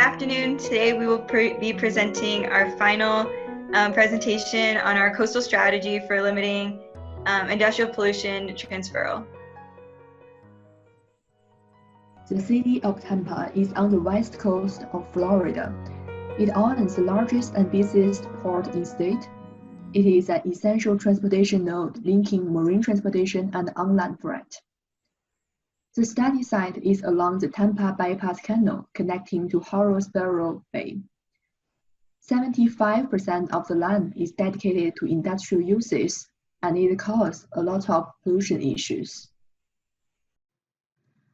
afternoon. Today we will be presenting our final presentation on our coastal strategy for limiting industrial pollution transferal. The city of Tampa is on the west coast of Florida. It owns the largest and busiest port in the state. It is an essential transportation node linking marine transportation and inland freight. The study site is along the Tampa Bypass Canal connecting to Harrowsboro Bay. 75% of the land is dedicated to industrial uses, and it causes a lot of pollution issues.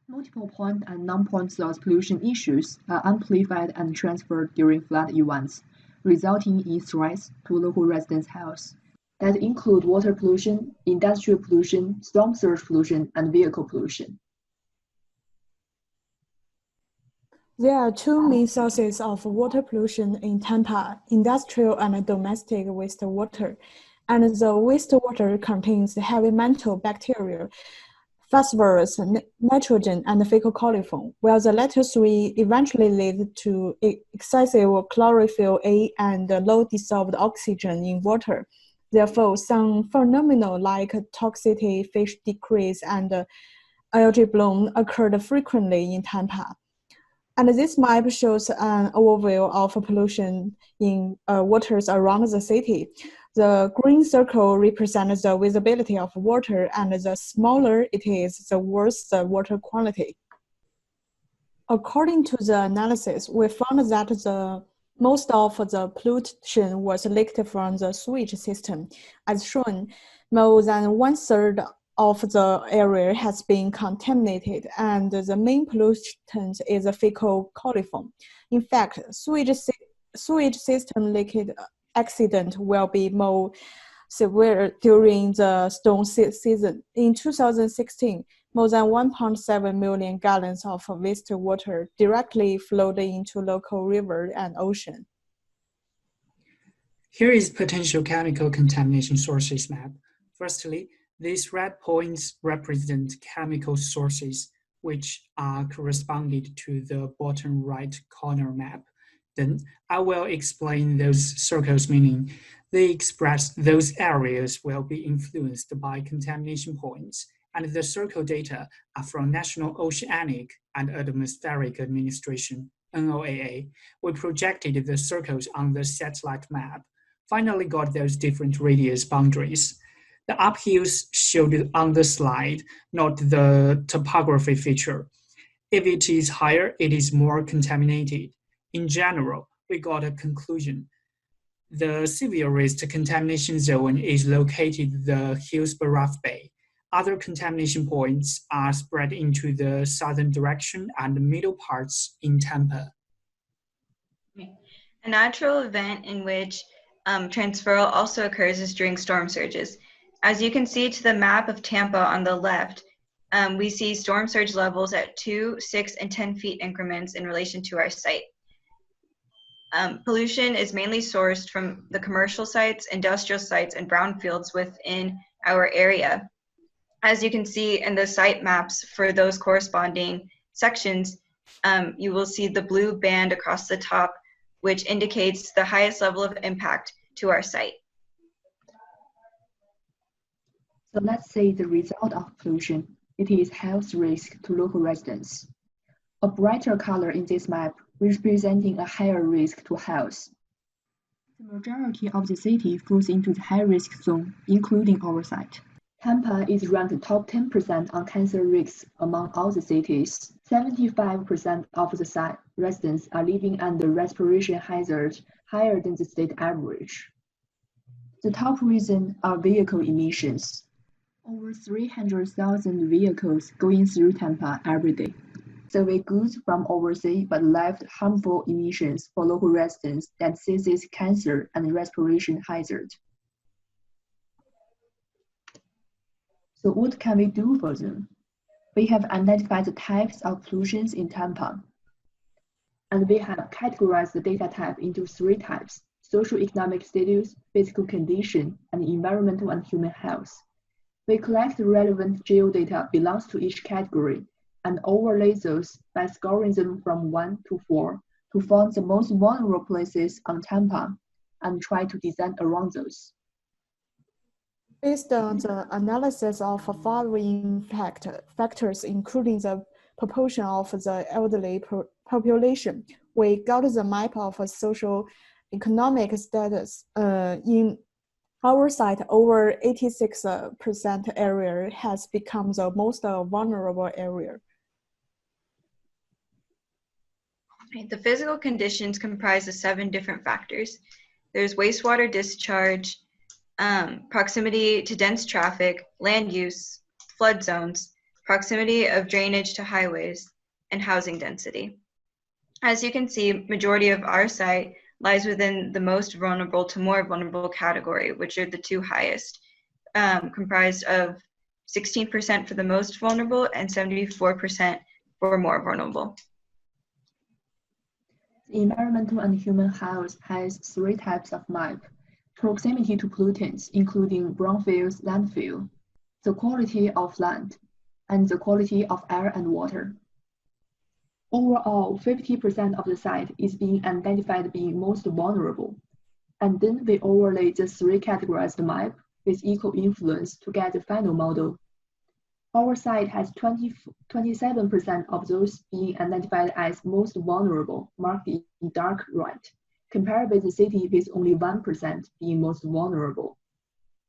Multiple point and non-point source pollution issues are amplified and transferred during flood events, resulting in threats to local residents' health that include water pollution, industrial pollution, storm surge pollution, and vehicle pollution. There are two main sources of water pollution in Tampa: industrial and domestic wastewater. And the wastewater contains heavy metal bacteria, phosphorus, nitrogen, and fecal coliform, while the latter three eventually lead to excessive chlorophyll A and low dissolved oxygen in water. Therefore, some phenomena like toxicity, fish decrease, and algae bloom occurred frequently in Tampa. And this map shows an overview of pollution in waters around the city. The green circle represents the visibility of water, and the smaller it is, the worse the water quality. According to the analysis, we found that most of the pollution was leaked from the sewage system. As shown, more than 1/3 of the area has been contaminated, and the main pollutant is a fecal coliform. In fact, sewage system leakage accident will be more severe during the storm season. In 2016, more than 1.7 million gallons of wastewater directly flowed into local river and ocean. Here is potential chemical contamination sources map. Firstly, these red points represent chemical sources which are corresponded to the bottom right corner map. Then I will explain those circles' meaning. They express those areas will be influenced by contamination points, and the circle data are from National Oceanic and Atmospheric Administration, NOAA. We projected the circles on the satellite map, finally got those different radius boundaries. The uphills showed on the slide, not the topography feature. If it is higher, it is more contaminated. In general, we got a conclusion. The severe risk contamination zone is located in the Hillsborough Bay. Other contamination points are spread into the southern direction and middle parts in Tampa. A natural event in which transferal also occurs is during storm surges. As you can see to the map of Tampa on the left, we see storm surge levels at 2, 6, and 10 feet increments in relation to our site. Pollution is mainly sourced from the commercial sites, industrial sites, and brownfields within our area. As you can see in the site maps for those corresponding sections, you will see the blue band across the top, which indicates the highest level of impact to our site. So let's say the result of pollution. It is health risk to local residents. A brighter color in this map representing a higher risk to health. The majority of the city falls into the high-risk zone, including our site. Tampa is ranked top 10% on cancer risks among all the cities. 75% of the site residents are living under respiration hazard higher than the state average. The top reason are vehicle emissions. Over 300,000 vehicles going through Tampa every day. Survey goods from overseas but left harmful emissions for local residents that causes cancer and respiration hazard. So what can we do for them? We have identified the types of pollutions in Tampa, and we have categorized the data type into 3 types: socioeconomic status, physical condition, and environmental and human health. We collect the relevant geodata belongs to each category and overlay those by scoring them from 1 to 4 to find the most vulnerable places on Tampa and try to design around those. Based on the analysis of following factors, including the proportion of the elderly population, we got the map of social economic status. In our site, over 86% area has become the most vulnerable area. The physical conditions comprise of 7 different factors. There's wastewater discharge, proximity to dense traffic, land use, flood zones, proximity of drainage to highways, and housing density. As you can see, majority of our site lies within the most vulnerable to more vulnerable category, which are the 2 highest, comprised of 16% for the most vulnerable and 74% for more vulnerable. The environmental and human health has 3 types of map: proximity to pollutants, including brownfields, landfill, the quality of land, and the quality of air and water. Overall, 50% of the site is being identified being most vulnerable, and then we overlay the 3 categorized map with equal influence to get the final model. Our site has 27% of those being identified as most vulnerable, marked in dark red, compared with the city with only 1% being most vulnerable.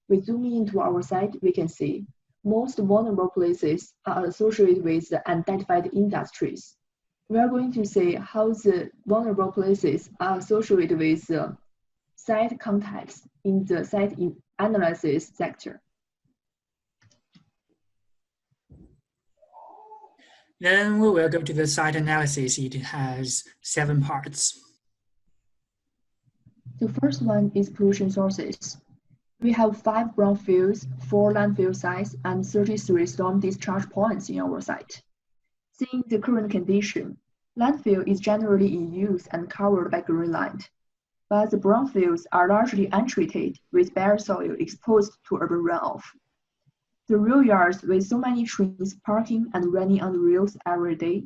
We zoom into our site, we can see most vulnerable places are associated with the identified industries. We are going to see how the vulnerable places are associated with the site context in the site analysis sector. Then we will go to the site analysis. It has 7 parts. The first one is pollution sources. We have 5 brownfields, 4 landfill sites, and 33 storm discharge points in our site. Seeing the current condition, landfill is generally in use and covered by green land, but the brownfields are largely untreated with bare soil exposed to urban runoff. The rail yards with so many trains parking and running on the rails every day,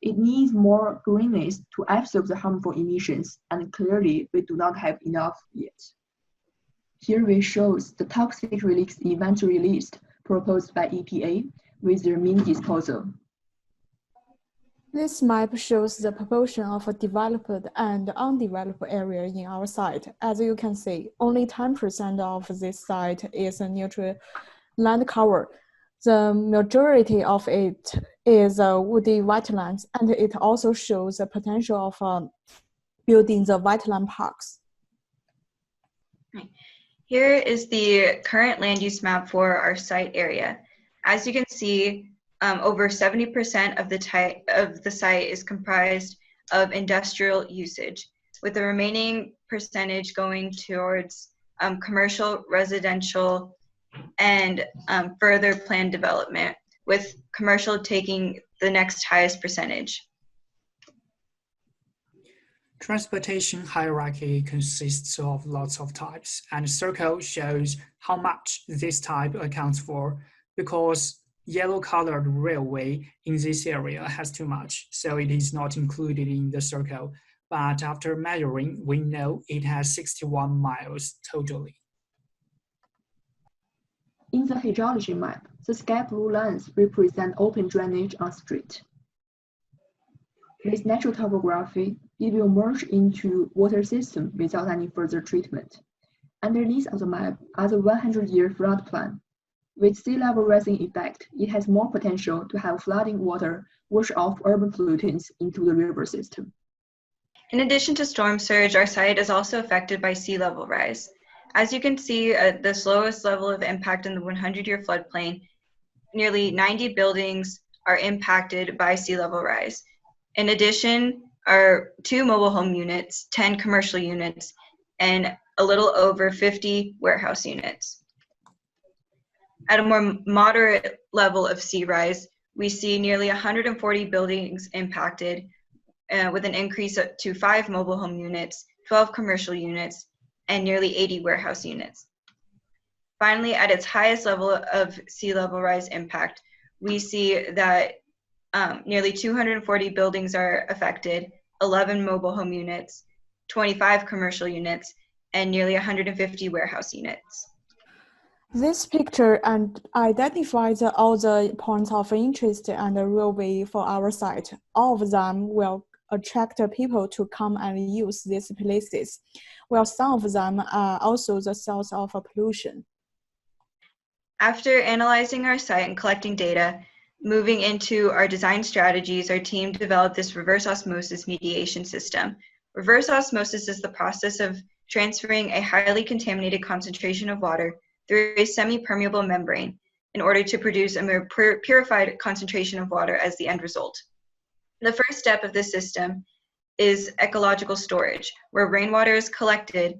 it needs more greenness to absorb the harmful emissions, and clearly we do not have enough yet. Here we show the toxic release inventory list proposed by EPA with their mean disposal. This map shows the proportion of developed and undeveloped area in our site. As you can see, only 10% of this site is a neutral land cover. The majority of it is woody wetlands, and it also shows the potential of building the wetland parks. Here is the current land use map for our site area. As you can see, over 70% of the site is comprised of industrial usage, with the remaining percentage going towards commercial, residential, and further planned development, with commercial taking the next highest percentage. Transportation hierarchy consists of lots of types, and the circle shows how much this type accounts for, because yellow-colored railway in this area has too much, so it is not included in the circle. But after measuring, we know it has 61 miles totally. In the hydrology map, the sky blue lines represent open drainage on street. With natural topography, it will merge into water system without any further treatment. Underneath of the map are the 100-year flood plan. With sea level rising effect, it has more potential to have flooding water wash off urban pollutants into the river system. In addition to storm surge, our site is also affected by sea level rise. As you can see, the slowest level of impact in the 100-year floodplain, nearly 90 buildings are impacted by sea level rise. In addition, are 2 mobile home units, 10 commercial units, and a little over 50 warehouse units. At a more moderate level of sea rise, we see nearly 140 buildings impacted, with an increase to 5 mobile home units, 12 commercial units, and nearly 80 warehouse units. Finally, at its highest level of sea level rise impact, we see that nearly 240 buildings are affected, 11 mobile home units, 25 commercial units, and nearly 150 warehouse units. This picture identifies all the points of interest and railway for our site. All of them will attract people to come and use these places, while some of them are also the source of pollution. After analyzing our site and collecting data, moving into our design strategies, our team developed this reverse osmosis mediation system. Reverse osmosis is the process of transferring a highly contaminated concentration of water through a semi-permeable membrane in order to produce a more purified concentration of water as the end result. The first step of this system is ecological storage, where rainwater is collected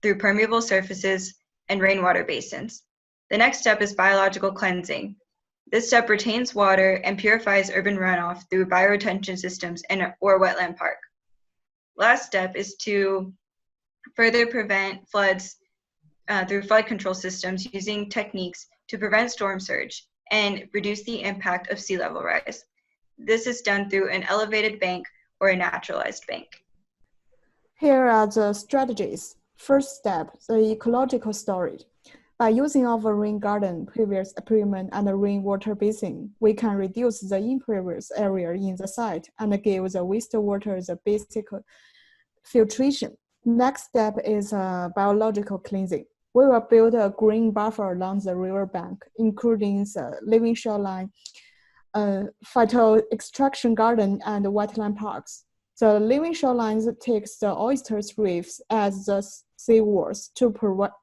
through permeable surfaces and rainwater basins. The next step is biological cleansing. This step retains water and purifies urban runoff through bioretention systems or wetland park. Last step is to further prevent floods through flood control systems using techniques to prevent storm surge and reduce the impact of sea level rise. This is done through an elevated bank or a naturalized bank. Here are the strategies. First step, the ecological storage. By using our rain garden, previous appearance, and rainwater basin, we can reduce the impervious area in the site and give the wastewater the basic filtration. Next step is biological cleansing. We will build a green buffer along the river bank, including the living shoreline, phyto-extraction garden, and wetland parks. The living shorelines takes the oysters reefs as the seawalls to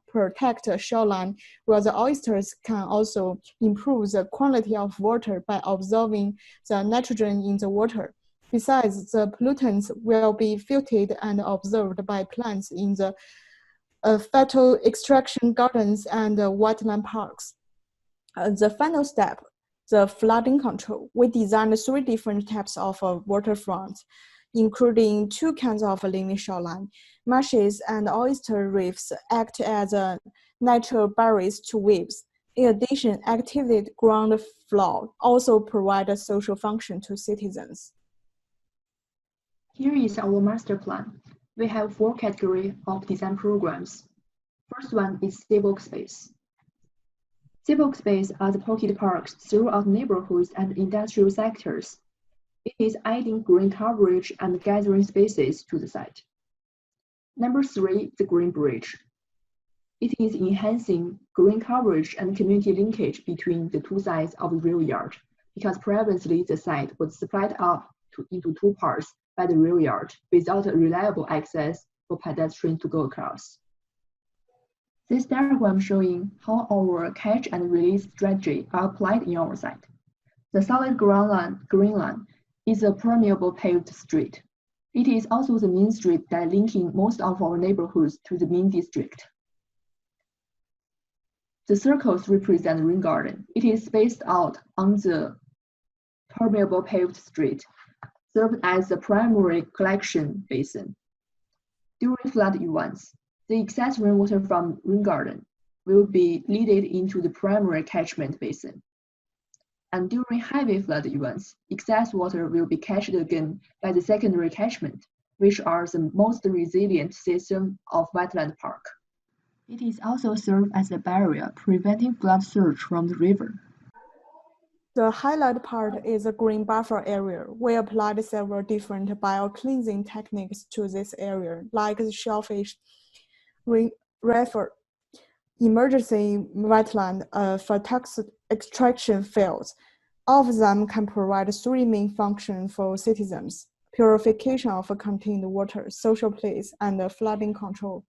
protect the shoreline, while the oysters can also improve the quality of water by absorbing the nitrogen in the water. Besides, the pollutants will be filtered and absorbed by plants in the phyto-extraction gardens and wetland parks. The final step, the flooding control. We designed 3 different types of waterfront, including 2 kinds of living shoreline. Marshes and oyster reefs act as natural barriers to waves. In addition, activated ground floor also provide a social function to citizens. Here is our master plan. We have 4 categories of design programs. First one is civic space. Civic space are the pocket parks throughout neighborhoods and industrial sectors. It is adding green coverage and gathering spaces to the site. Number 3, the green bridge. It is enhancing green coverage and community linkage between the 2 sides of the rail yard, because previously the site was split up into 2 parts by the rail yard without reliable access for pedestrians to go across. This diagram showing how our catch and release strategy are applied in our site. The solid green line is a permeable paved street. It is also the main street that linking most of our neighborhoods to the main district. The circles represent rain garden. It is spaced out on the permeable paved street, served as the primary collection basin. During flood events, the excess rainwater from rain garden will be leaded into the primary catchment basin. And during heavy flood events, excess water will be catched again by the secondary catchment, which are the most resilient system of wetland park. It is also served as a barrier, preventing flood surge from the river. The highlight part is a green buffer area. We applied several different bio-cleansing techniques to this area, like the shellfish refer, emergency wetland, phyto-extraction fields. All of them can provide 3 main functions for citizens: purification of contained water, social place, and flooding control.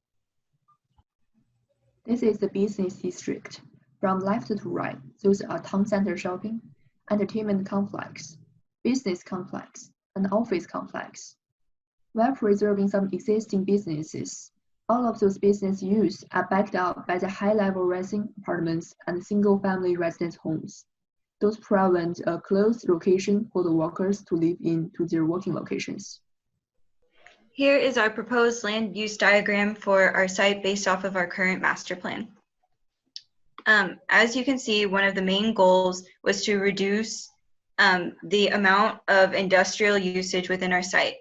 This is the business district. From left to right, those are town center shopping, entertainment complex, business complex, and office complex. While preserving some existing businesses, all of those business use are backed up by the high-level residing apartments and single-family residence homes. Those provide a close location for the workers to live in to their working locations. Here is our proposed land use diagram for our site based off of our current master plan. As you can see, one of the main goals was to reduce the amount of industrial usage within our site.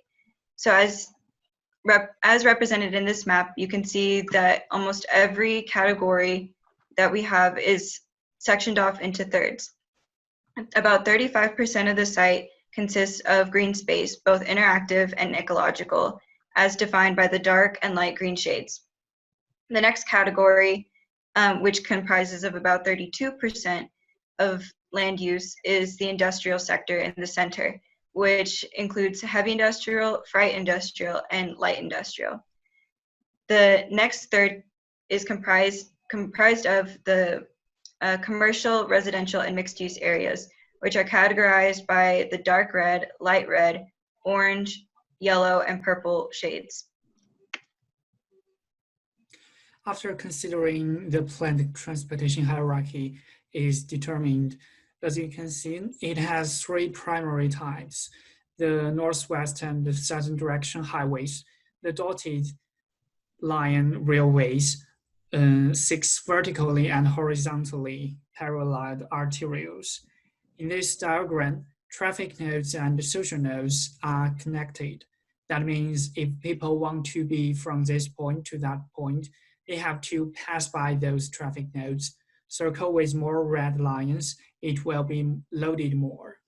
So as represented in this map, you can see that almost every category that we have is sectioned off into thirds. About 35% of the site consists of green space, both interactive and ecological, as defined by the dark and light green shades. The next category, which comprises of about 32% of land use, is the industrial sector in the center, which includes heavy industrial, freight industrial, and light industrial. The next third is comprised of the commercial, residential, and mixed-use areas, which are categorized by the dark red, light red, orange, yellow, and purple shades. After considering the planned transportation hierarchy is determined, as you can see, it has three primary types: the northwest and the southern direction highways, the dotted line railways, 6 vertically and horizontally parallel arterials. In this diagram, traffic nodes and social nodes are connected. That means if people want to be from this point to that point, they have to pass by those traffic nodes. Circle with more red lines, it will be loaded more.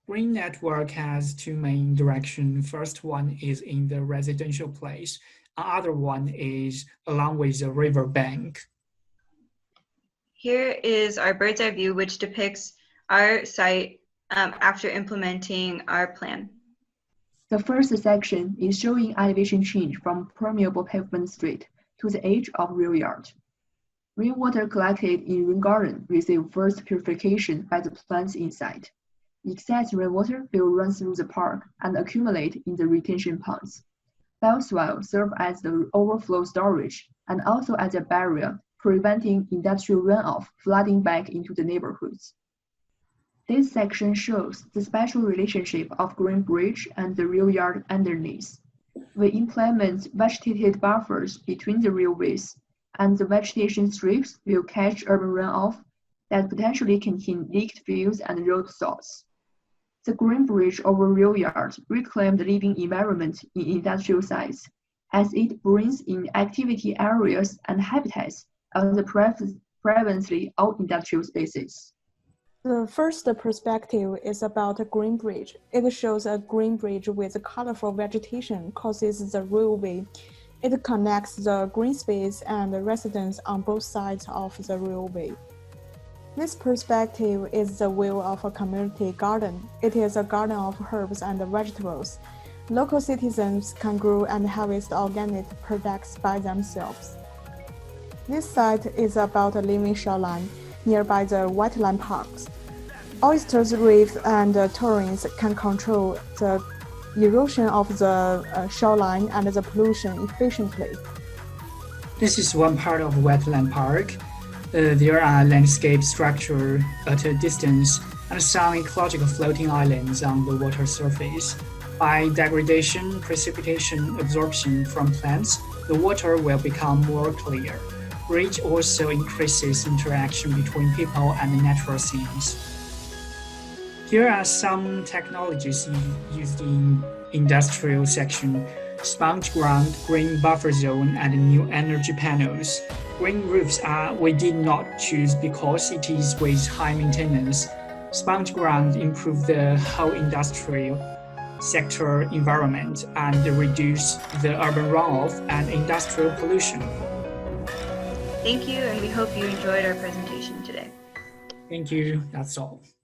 Green network has two main directions. First one is in the residential place. Other one is along with the river bank. Here is our bird's eye view, which depicts our site after implementing our plan. The first section is showing elevation change from permeable pavement street to the edge of rail yard. Rainwater collected in rain garden receive first purification by the plants inside. Excess rainwater will run through the park and accumulate in the retention ponds. Bioswale serve as the overflow storage and also as a barrier, preventing industrial runoff flooding back into the neighborhoods. This section shows the special relationship of Green Bridge and the rail yard underneath. We implement vegetated buffers between the railways, and the vegetation strips will catch urban runoff that potentially contain leaked fuels and road salts. The Green Bridge over rail yard reclaimed the living environment in industrial sites, as it brings in activity areas and habitats on the previously all industrial spaces. The first perspective is about a green bridge. It shows a green bridge with colorful vegetation crosses the railway. It connects the green space and the residents on both sides of the railway. This perspective is the view of a community garden. It is a garden of herbs and vegetables. Local citizens can grow and harvest organic products by themselves. This site is about a living shoreline nearby the wetland parks. Oysters, reefs, and terrains can control the erosion of the shoreline and the pollution efficiently. This is one part of wetland park. There are landscape structure at a distance and some ecological floating islands on the water surface. By degradation, precipitation, absorption from plants, the water will become more clear. Bridge also increases interaction between people and natural scenes. Here are some technologies used in industrial section: sponge ground, green buffer zone, and new energy panels. Green roofs we did not choose because it is with high maintenance. Sponge ground improve the whole industrial sector environment and reduce the urban runoff and industrial pollution. Thank you, and we hope you enjoyed our presentation today. Thank you. That's all.